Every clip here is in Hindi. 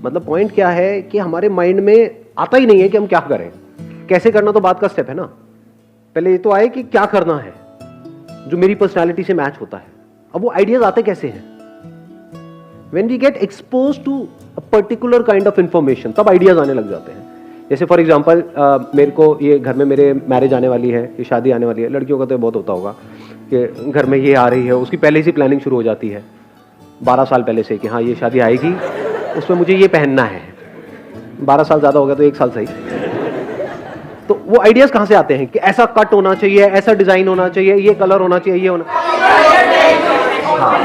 मतलब पॉइंट क्या है कि हमारे माइंड में आता ही नहीं है कि हम क्या करें, कैसे करना तो बात का स्टेप है ना, पहले ये तो आए कि क्या करना है जो मेरी पर्सनालिटी से मैच होता है। अब वो आइडियाज आते कैसे हैं? When we get expose to a particular kind of information, तब आइडियाज आने लग जाते हैं। जैसे फॉर एग्जांपल मेरे को ये घर में मेरे मैरिज आने वाली है, ये शादी आने वाली है, लड़कियों का तो बहुत होता होगा कि घर में ये आ रही है, उसकी पहले से प्लानिंग शुरू हो जाती है 12 साल पहले से कि हाँ ये शादी आएगी, उसमें मुझे ये पहनना है। 12 साल ज़्यादा हो गया तो 1 साल सही। तो वो आइडियाज़ कहाँ से आते हैं कि ऐसा कट होना चाहिए, ऐसा डिज़ाइन होना चाहिए, ये कलर होना चाहिए, ये होना। हाँ,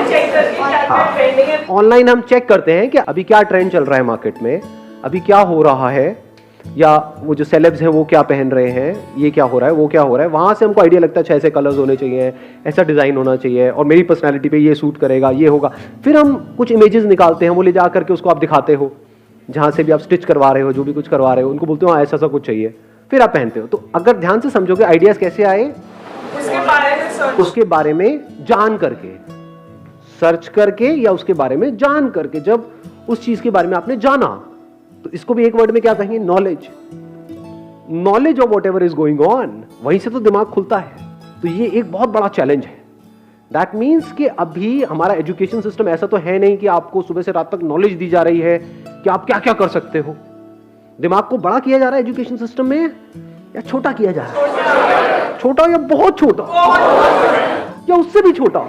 ऑनलाइन हम चेक करते हैं कि अभी क्या ट्रेंड चल रहा है मार्केट में, अभी क्या हो रहा है, या वो जो सेलेब्स हैं वो क्या पहन रहे हैं, ये क्या हो रहा है, वो क्या हो रहा है। वहाँ से हमको आइडिया लगता है ऐसे कलर्स होने चाहिए, ऐसा डिज़ाइन होना चाहिए और मेरी पर्सनैलिटी पे ये सूट करेगा, ये होगा। फिर हम कुछ इमेजेस निकालते हैं, वो ले जा करके उसको आप दिखाते हो, जहाँ से भी आप स्टिच करवा रहे हो, जो भी कुछ करवा रहे हो, उनको बोलते हो हाँ ऐसा कुछ चाहिए, फिर आप पहनते हो। तो अगर ध्यान से समझोगे आइडियाज़ कैसे आए, उसके बारे में जान करके, सर्च करके या उसके बारे में जान करके। जब उस चीज़ के बारे में आपने जाना, तो इसको भी एक वर्ड में क्या कहेंगे, knowledge. Knowledge of what ever is going on, वहीं से तो दिमाग खुलता है। तो ये एक बहुत बड़ा चैलेंज है। दैट मीन्स कि अभी हमारा एजुकेशन सिस्टम ऐसा तो है नहीं कि आपको सुबह से रात तक नॉलेज दी जा रही है कि आप क्या क्या कर सकते हो। दिमाग को बड़ा किया जा रहा है एजुकेशन सिस्टम में या छोटा किया जा रहा है? छोटा या बहुत छोटा या उससे भी छोटा।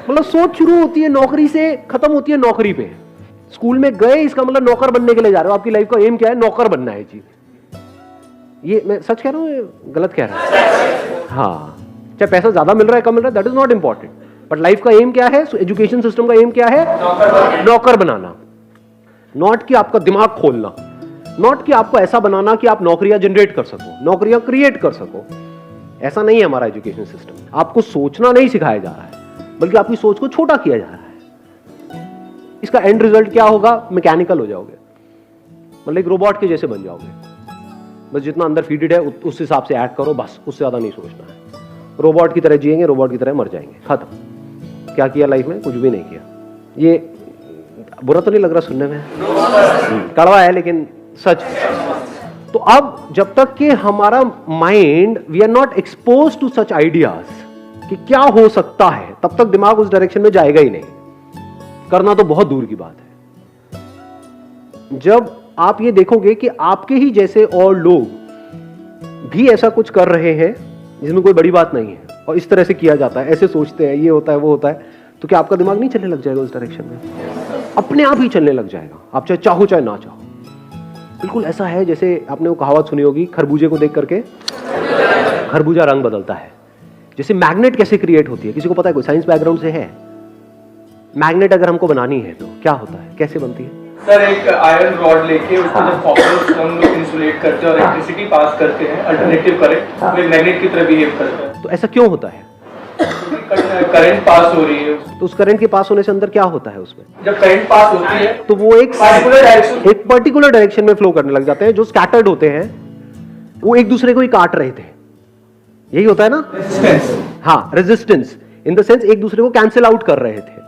मतलब सोच शुरू होती है नौकरी से, खत्म होती है नौकरी पे। स्कूल में गए, इसका मतलब नौकर बनने के लिए जा रहे हो। आपकी लाइफ का एम क्या है? नौकर बनना है जी। ये मैं सच कह रहा हूँ, गलत कह रहा हूँ? हाँ, चाहे पैसा ज्यादा मिल रहा है कम मिल रहा है, that is not important, but life का एम क्या है? एजुकेशन सिस्टम का एम क्या है? नौकर बनाना। नॉट कि आपका दिमाग खोलना, नॉट कि आपको ऐसा बनाना कि आप नौकरियां जनरेट कर सको, नौकरियां क्रिएट कर सको। ऐसा नहीं है हमारा एजुकेशन सिस्टम। आपको सोचना नहीं सिखाया जा रहा है, बल्कि आपकी सोच को छोटा किया जा रहा है। इसका एंड रिजल्ट क्या होगा? मैकेनिकल हो जाओगे, मतलब एक रोबोट के जैसे बन जाओगे। बस जितना अंदर फीडेड है उस हिसाब से ऐड करो, बस उससे ज्यादा नहीं सोचना है। रोबोट की तरह जिएंगे, रोबोट की तरह मर जाएंगे, खत्म। क्या किया लाइफ में? कुछ भी नहीं किया। ये बुरा तो नहीं लग रहा सुनने में? कड़वा है लेकिन सच। तो अब जब तक कि हमारा mind, we are not expose to such ideas कि क्या हो सकता है, तब तक दिमाग उस डायरेक्शन में जाएगा ही नहीं। करना तो बहुत दूर की बात है। जब आप ये देखोगे कि आपके ही जैसे और लोग भी ऐसा कुछ कर रहे हैं जिसमें कोई बड़ी बात नहीं है, और इस तरह से किया जाता है, ऐसे सोचते हैं, ये होता है वो होता है, तो क्या आपका दिमाग नहीं चलने लग जाएगा उस डायरेक्शन में? अपने आप ही चलने लग जाएगा, आप चाहे चाहो चाहे ना चाहो। बिल्कुल ऐसा है जैसे आपने वो कहावत सुनी होगी, खरबूजे को देख करके खरबूजा रंग बदलता है। जैसे मैग्नेट कैसे क्रिएट होती है, किसी को पता है? कोई साइंस बैकग्राउंड से है? मैग्नेट अगर हमको बनानी है तो क्या होता है, कैसे बनती है? सर, एक आयरन रॉड लेके उसको जब कॉपर हम लोग इंसुलेट करते हैं और इलेक्ट्रिसिटी पास करते हैं, अल्टरनेटिव करंट, तो मैग्नेट की तरह बिहेव करता है। तो ऐसा क्यों होता है? करंट पास हो रही है, तो उस करंट के पास होने से अंदर क्या होता है? उसमें जब करंट पास होती है तो वो एक पर्टिकुलर डायरेक्शन में फ्लो करने लग जाते हैं। जो स्कैटर्ड होते हैं वो एक दूसरे को ही काट रहे थे, यही होता है ना? हाँ, रेजिस्टेंस इन द सेंस एक दूसरे को कैंसिल आउट कर रहे थे।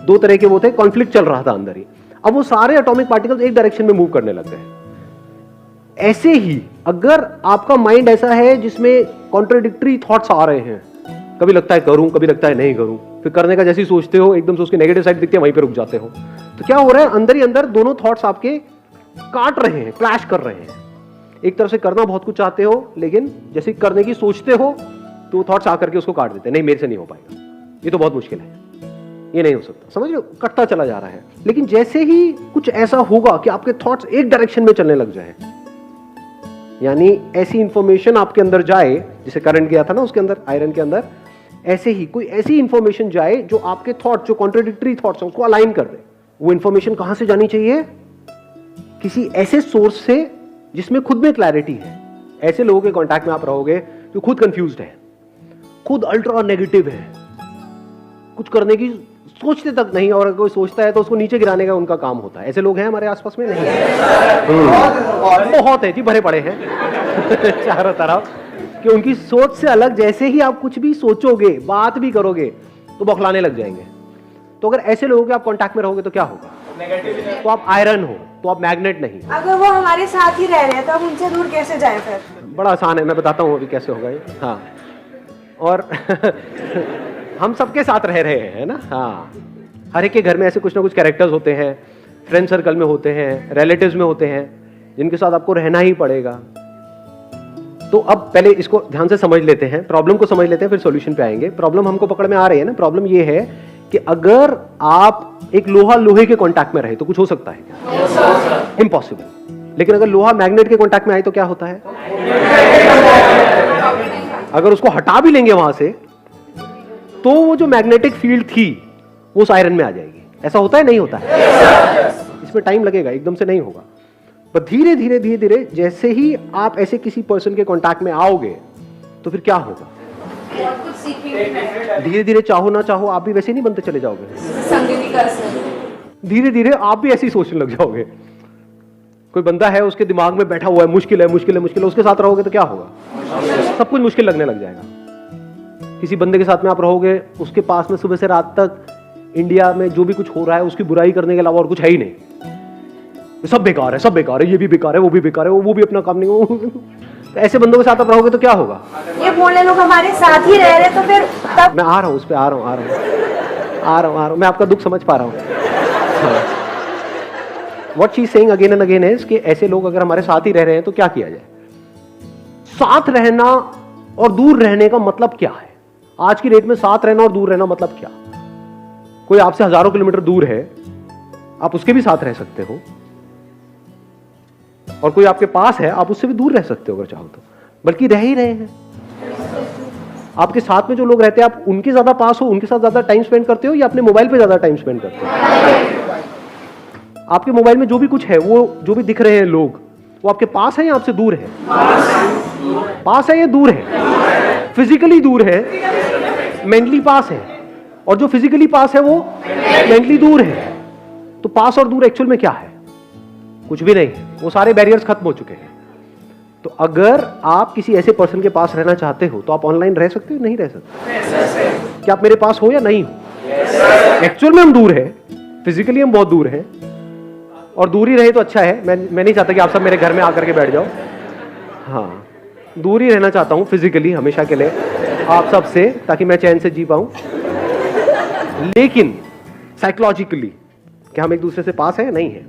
दो तरह के वो थे, कॉन्फ्लिक्ट चल रहा था अंदर ही। अब वो सारे एटॉमिक पार्टिकल्स एक डायरेक्शन में मूव करने लग गए। ऐसे ही अगर आपका माइंड ऐसा है जिसमें कॉन्ट्राडिक्टरी थॉट्स आ रहे हैं, कभी लगता है करूं, कभी लगता है नहीं करूं, फिर करने का जैसे ही सोचते हो एकदम से उसके नेगेटिव साइड दिखती है, वहीं पे रुक जाते हो। तो क्या हो रहा है? अंदर ही अंदर दोनों थॉट्स आपके काट रहे हैं, क्लैश कर रहे हैं। एक तरफ से करना बहुत कुछ चाहते हो, लेकिन जैसे करने की सोचते हो तो थॉट्स आकर के उसको काट देते हैं। नहीं, मेरे से नहीं हो पाएगा, ये तो बहुत मुश्किल है, ये नहीं हो सकता। समझ लो, कटता चला जा रहा है। लेकिन जैसे ही कुछ ऐसा होगा कि आपके थॉट्स एक डायरेक्शन में चलने लग जाए, यानी ऐसी इंफॉर्मेशन आपके अंदर जाए, जैसे करंट गया था ना उसके अंदर, आयरन के अंदर, ऐसे ही कोई ऐसी इंफॉर्मेशन जाए जो आपके थॉट, जो कॉन्ट्राडिक्टरी थॉट्स हैं, उसको अलाइन कर दे। वो इंफॉर्मेशन कहां से जानी चाहिए? किसी ऐसे सोर्स से जिसमें खुद में क्लैरिटी है। ऐसे लोगों के कांटेक्ट में आप रहोगे जो खुद कंफ्यूज्ड है, खुद अल्ट्रा नेगेटिव है, कुछ करने की सोचते तक नहीं, और अगर कोई सोचता है तो उसको नीचे गिराने का उनका काम होता है। ऐसे लोग हैं हमारे आसपास में? नहीं बहुत है जी, भरे पड़े हैं चारों तरफ, कि उनकी सोच से अलग जैसे ही आप कुछ भी सोचोगे, बात भी करोगे तो बौखलाने लग जाएंगे। तो अगर ऐसे लोगों के आप कांटेक्ट में रहोगे तो क्या होगा? तो आप आयरन हो, तो आप मैग्नेट नहीं। अगर वो हमारे साथ ही रह रहे हैं तो हम उनसे दूर कैसे जाए फिर? बड़ा आसान है, मैं बताता हूँ अभी कैसे होगा ये। हाँ, और हम सबके साथ रह रहे हैं ना। हाँ, हर एक के घर में ऐसे कुछ ना कुछ कैरेक्टर्स होते हैं, फ्रेंड सर्कल में होते हैं, रिलेटिव्स में होते हैं, जिनके साथ आपको रहना ही पड़ेगा। तो अब पहले इसको ध्यान से समझ लेते हैं, प्रॉब्लम को समझ लेते हैं, फिर सॉल्यूशन पे आएंगे। प्रॉब्लम हमको पकड़ में आ रही है ना। प्रॉब्लम ये है कि अगर आप एक लोहा लोहे के कांटेक्ट में रहे तो कुछ हो सकता है क्या? इम्पॉसिबल। लेकिन अगर लोहा मैग्नेट के कांटेक्ट में आए तो क्या होता है? अगर उसको हटा भी लेंगे वहां से तो वो जो मैग्नेटिक फील्ड थी वो उस आयरन में आ जाएगी। ऐसा होता है? नहीं होता है। इसमें टाइम लगेगा, एकदम से नहीं होगा। पर धीरे धीरे धीरे धीरे जैसे ही आप ऐसे किसी पर्सन के कांटेक्ट में आओगे तो फिर क्या होगा? धीरे धीरे, चाहो ना चाहो, आप भी वैसे नहीं बनते चले जाओगे। धीरे धीरे आप भी ऐसे ही सोचने लग जाओगे। कोई बंदा है, उसके दिमाग में बैठा हुआ है मुश्किल है मुश्किल है मुश्किल है, उसके साथ रहोगे तो क्या होगा? सब कुछ मुश्किल लगने लग जाएगा। किसी बंदे के साथ में आप रहोगे, उसके पास में सुबह से रात तक इंडिया में जो भी कुछ हो रहा है उसकी बुराई करने के अलावा और कुछ है ही नहीं। सब बेकार है, सब बेकार है, ये भी बेकार है, वो भी बेकार है, वो भी अपना काम नहीं। तो ऐसे बंदों के साथ आप रहोगे तो क्या होगा? ये बोलने लोग हमारे साथ ही रह रहे तो फिर तब मैं आ रहा हूँ उस पर, आ रहा हूँ, मैं आपका दुख समझ पा रहा हूँ। What she's saying again and again is कि ऐसे लोग अगर हमारे साथ ही रह रहे हैं तो क्या किया जाए? साथ रहना और दूर रहने का मतलब क्या है? आज की डेट में साथ रहना और दूर रहना मतलब क्या? कोई आपसे हजारों किलोमीटर दूर है, आप उसके भी साथ रह सकते हो, और कोई आपके पास है, आप उससे भी दूर रह सकते हो अगर चाहो तो, बल्कि रह ही रहे हैं। आपके साथ में जो लोग रहते हैं, आप उनके ज्यादा पास हो, उनके साथ ज्यादा टाइम स्पेंड करते हो या अपने मोबाइल पे ज्यादा टाइम स्पेंड करते हो? आपके मोबाइल में जो भी कुछ है, वो जो भी दिख रहे हैं लोग, वो आपके पास है या आपसे दूर है? पास है या दूर है? फिजिकली दूर है, मेंटली पास है, और जो फिजिकली पास है वो मेंटली दूर है। तो पास और दूर एक्चुअल में क्या है? कुछ भी नहीं, वो सारे बैरियर्स खत्म हो चुके हैं। तो अगर आप किसी ऐसे पर्सन के पास रहना चाहते हो तो आप ऑनलाइन रह सकते हो, नहीं रह सकते? क्या आप मेरे पास हो या नहीं हो? एक्चुअल में हम दूर है, फिजिकली हम बहुत दूर हैं, और दूर ही रहे तो अच्छा है। मैं नहीं चाहता कि आप सब मेरे घर में आकर के बैठ जाओ। हाँ, दूर ही रहना चाहता हूँ फिजिकली हमेशा के लिए आप सब से, ताकि मैं चैन से जी पाऊं। लेकिन साइकोलॉजिकली क्या हम एक दूसरे से पास है? नहीं है।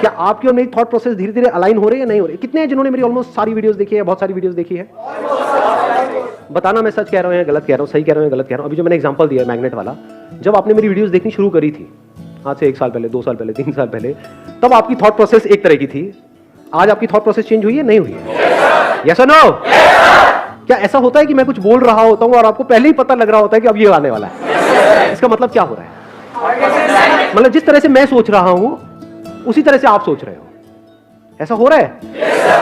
क्या आपकी और मेरी थॉट प्रोसेस धीरे धीरे अलाइन हो रही है, नहीं हो रही? कितने हैं जिन्होंने मेरी ऑलमोस्ट सारी वीडियोस देखी है, बहुत सारी वीडियोस देखी है? बताना मैं सच कह रहा हूँ या गलत कह रहा हूँ, सही कह रहा हूँ या गलत कह रहा हूँ। अभी जो मैंने एग्जांपल दिया है मैग्नेट वाला, जब आपने मेरी वीडियोस देखनी शुरू करी थी आज से 1 साल पहले, 2 साल पहले, 3 साल पहले, तब आपकी थॉट प्रोसेस एक तरह की थी। आज आपकी थॉट प्रोसेस चेंज हुई है, नहीं हुई है? यस और नो? क्या ऐसा होता है कि मैं कुछ बोल रहा होता हूँ और आपको पहले ही पता लग रहा होता है कि अब ये आने वाला है? इसका मतलब क्या हो रहा है? मतलब जिस तरह से मैं सोच रहा हूं उसी तरह से आप सोच रहे हो। ऐसा हो रहा है?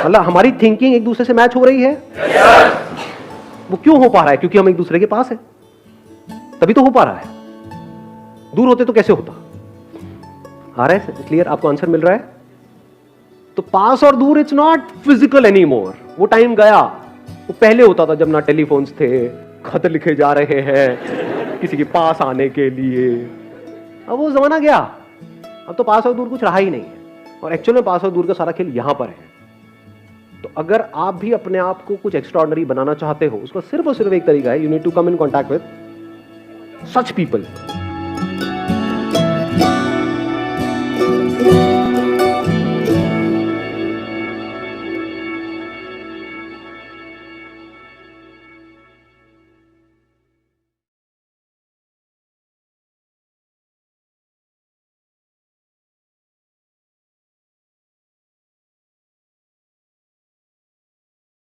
मतलब हमारी थिंकिंग एक दूसरे से मैच हो रही है। वो क्यों हो पा रहा है? क्योंकि हम एक दूसरे के पास है, तभी तो हो पा रहा है। दूर होते तो कैसे होता? आ रहा है क्लियर? आपको आंसर मिल रहा है? तो पास और दूर it's not physical any more. वो टाइम गया। वो पहले होता था जब ना टेलीफोन्स थे, खत लिखे जा रहे हैं किसी के पास आने के लिए। अब वो जमाना गया। अब तो पास और दूर कुछ रहा ही नहीं है, और एक्चुअल में पास और दूर का सारा खेल यहां पर है। तो अगर आप भी अपने आप को कुछ एक्स्ट्राऑर्डिनरी बनाना चाहते हो, उसका सिर्फ और सिर्फ एक तरीका है, you need to come in contact with such people.